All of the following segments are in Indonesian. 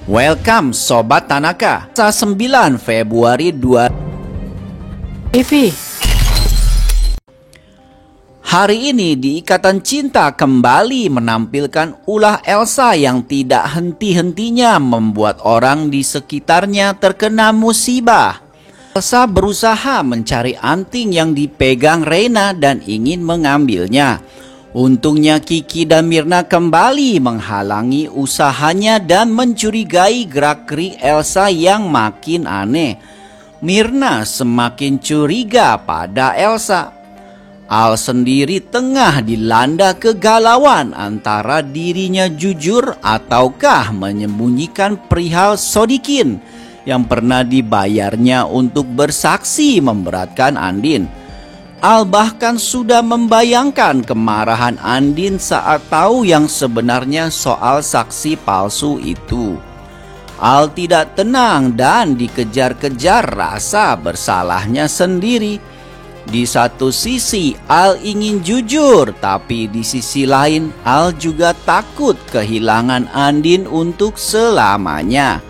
Welcome Sobat Tanaka. 9 Februari 2 Evi. Hari ini di Ikatan Cinta kembali menampilkan ulah Elsa yang tidak henti-hentinya membuat orang di sekitarnya terkena musibah. Elsa berusaha mencari anting yang dipegang Reina dan ingin mengambilnya. Untungnya Kiki dan Mirna kembali menghalangi usahanya dan mencurigai gerak-gerik Elsa yang makin aneh. Mirna semakin curiga pada Elsa. Al sendiri tengah dilanda kegalauan antara dirinya jujur ataukah menyembunyikan perihal Sodikin yang pernah dibayarnya untuk bersaksi memberatkan Andin. Al bahkan sudah membayangkan kemarahan Andin saat tahu yang sebenarnya soal saksi palsu itu. Al tidak tenang dan dikejar-kejar rasa bersalahnya sendiri. Di satu sisi Al ingin jujur, tapi di sisi lain Al juga takut kehilangan Andin untuk selamanya.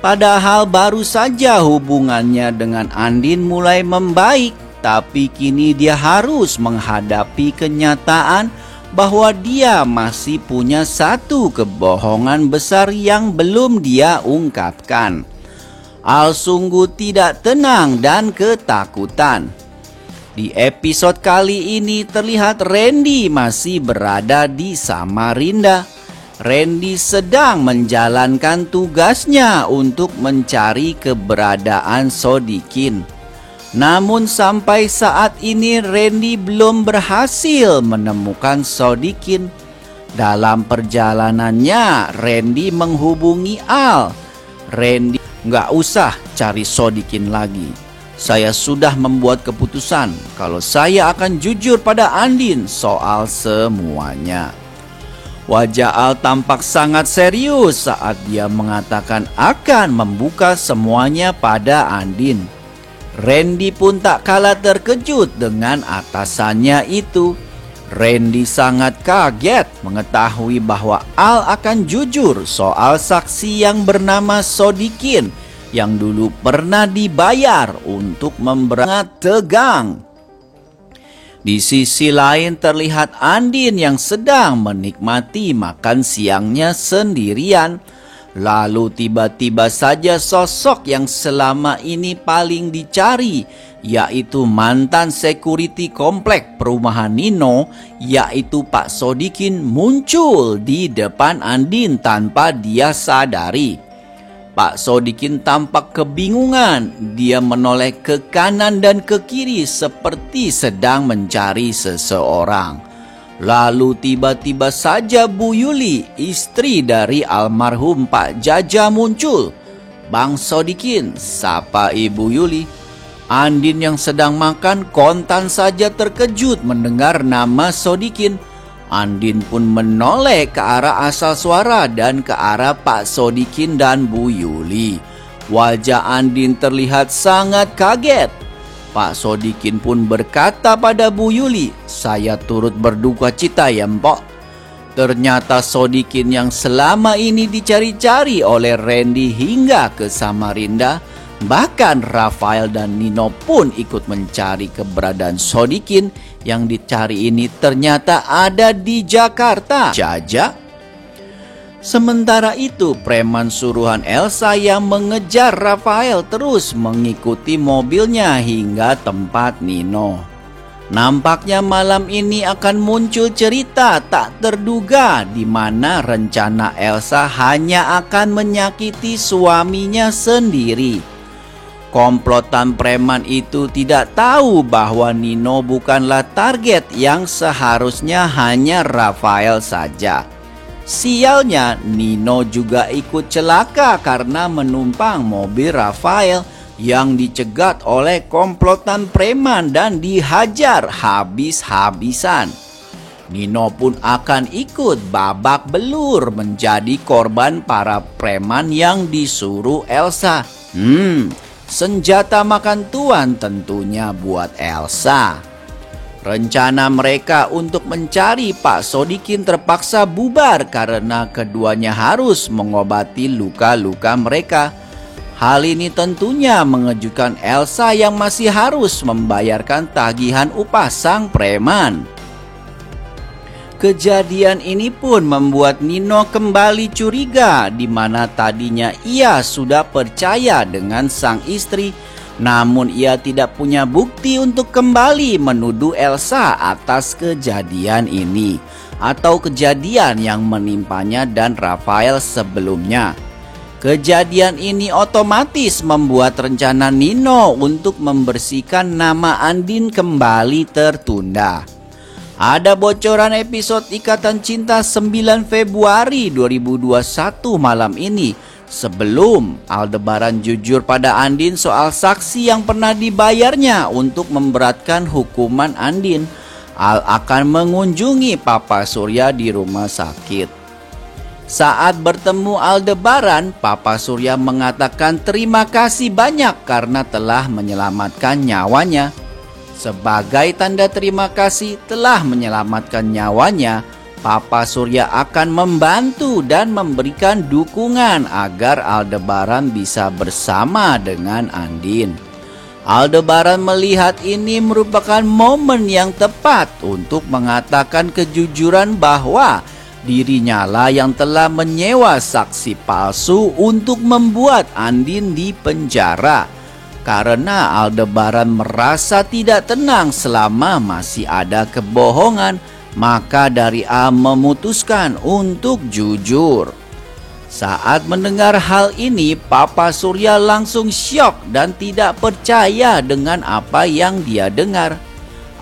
Padahal baru saja hubungannya dengan Andin mulai membaik, tapi kini dia harus menghadapi kenyataan bahwa dia masih punya satu kebohongan besar yang belum dia ungkapkan. Al sungguh tidak tenang dan ketakutan. Di episode kali ini terlihat Randy masih berada di Samarinda. Randy sedang menjalankan tugasnya untuk mencari keberadaan Sodikin. Namun sampai saat ini Randy belum berhasil menemukan Sodikin. Dalam perjalanannya Randy menghubungi Al. Randy, nggak usah cari Sodikin lagi. Saya sudah membuat keputusan kalau saya akan jujur pada Andin soal semuanya. Wajah Al tampak sangat serius saat dia mengatakan akan membuka semuanya pada Andin. Randy pun tak kalah terkejut dengan atasannya itu. Randy sangat kaget mengetahui bahwa Al akan jujur soal saksi yang bernama Sodikin yang dulu pernah dibayar untuk memberangat tegang. Di sisi lain terlihat Andin yang sedang menikmati makan siangnya sendirian. Lalu tiba-tiba saja sosok yang selama ini paling dicari, yaitu mantan security komplek perumahan Nino, yaitu Pak Sodikin, muncul di depan Andin tanpa dia sadari. Pak Sodikin tampak kebingungan. Dia menoleh ke kanan dan ke kiri seperti sedang mencari seseorang. Lalu tiba-tiba saja Bu Yuli, istri dari almarhum Pak Jaja, muncul. "Bang Sodikin," sapa Ibu Yuli. Andin yang sedang makan kontan saja terkejut mendengar nama Sodikin. Andin pun menoleh ke arah asal suara dan ke arah Pak Sodikin dan Bu Yuli. Wajah Andin terlihat sangat kaget. Pak Sodikin pun berkata pada Bu Yuli, "Saya turut berduka cita ya Mpok." Ternyata Sodikin yang selama ini dicari-cari oleh Randy hingga ke Samarinda, bahkan Rafael dan Nino pun ikut mencari keberadaan Sodikin yang dicari ini ternyata ada di Jakarta. Jaja. Sementara itu preman suruhan Elsa yang mengejar Rafael terus mengikuti mobilnya hingga tempat Nino. Nampaknya malam ini akan muncul cerita tak terduga di mana rencana Elsa hanya akan menyakiti suaminya sendiri. Komplotan preman itu tidak tahu bahwa Nino bukanlah target yang seharusnya hanya Rafael saja. Sialnya, Nino juga ikut celaka karena menumpang mobil Rafael yang dicegat oleh komplotan preman dan dihajar habis-habisan. Nino pun akan ikut babak belur menjadi korban para preman yang disuruh Elsa. Senjata makan tuan tentunya buat Elsa. Rencana mereka untuk mencari Pak Sodikin terpaksa bubar karena keduanya harus mengobati luka-luka mereka. Hal ini tentunya mengejutkan Elsa yang masih harus membayarkan tagihan upah sang preman. Kejadian ini pun membuat Nino kembali curiga, di mana tadinya ia sudah percaya dengan sang istri, namun ia tidak punya bukti untuk kembali menuduh Elsa atas kejadian ini atau kejadian yang menimpanya dan Rafael sebelumnya. Kejadian ini otomatis membuat rencana Nino untuk membersihkan nama Andin kembali tertunda. Ada bocoran episode Ikatan Cinta 9 Februari 2021 malam ini. Sebelum Aldebaran jujur pada Andin soal saksi yang pernah dibayarnya untuk memberatkan hukuman Andin, Al akan mengunjungi Papa Surya di rumah sakit. Saat bertemu Aldebaran, Papa Surya mengatakan terima kasih banyak karena telah menyelamatkan nyawanya. Sebagai tanda terima kasih telah menyelamatkan nyawanya, Papa Surya akan membantu dan memberikan dukungan agar Aldebaran bisa bersama dengan Andin. Aldebaran melihat ini merupakan momen yang tepat untuk mengatakan kejujuran bahwa dirinya lah yang telah menyewa saksi palsu untuk membuat Andin dipenjara. Karena Aldebaran merasa tidak tenang selama masih ada kebohongan, maka dari A memutuskan untuk jujur. Saat mendengar hal ini, Papa Surya langsung syok dan tidak percaya dengan apa yang dia dengar.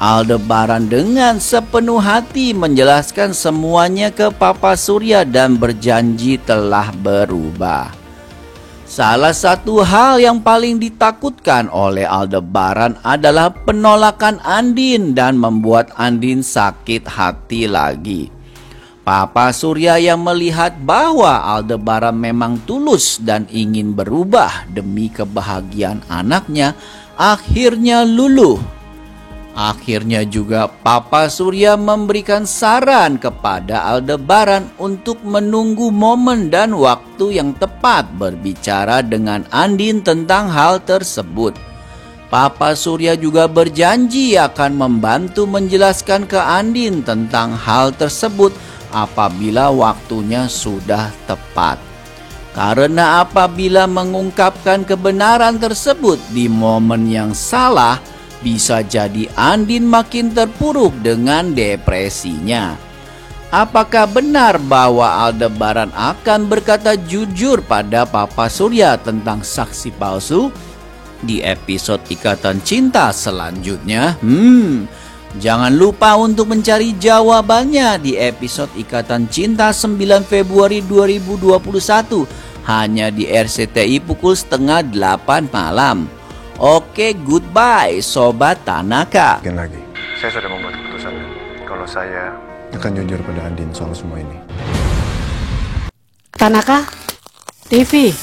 Aldebaran dengan sepenuh hati menjelaskan semuanya ke Papa Surya dan berjanji telah berubah. Salah satu hal yang paling ditakutkan oleh Aldebaran adalah penolakan Andin dan membuat Andin sakit hati lagi. Papa Surya yang melihat bahwa Aldebaran memang tulus dan ingin berubah demi kebahagiaan anaknya, akhirnya luluh. Akhirnya juga Papa Surya memberikan saran kepada Aldebaran untuk menunggu momen dan waktu yang tepat berbicara dengan Andin tentang hal tersebut. Papa Surya juga berjanji akan membantu menjelaskan ke Andin tentang hal tersebut apabila waktunya sudah tepat. Karena apabila mengungkapkan kebenaran tersebut di momen yang salah, bisa jadi Andin makin terpuruk dengan depresinya. Apakah benar bahwa Aldebaran akan berkata jujur pada Papa Surya tentang saksi palsu? Di episode Ikatan Cinta selanjutnya, jangan lupa untuk mencari jawabannya di episode Ikatan Cinta 9 Februari 2021 hanya di RCTI pukul 7:30 malam. Oke, goodbye Sobat Tanaka. Mungkin lagi, saya sudah membuat keputusan kalau saya akan jujur pada Andin soal semua ini. Tanaka TV.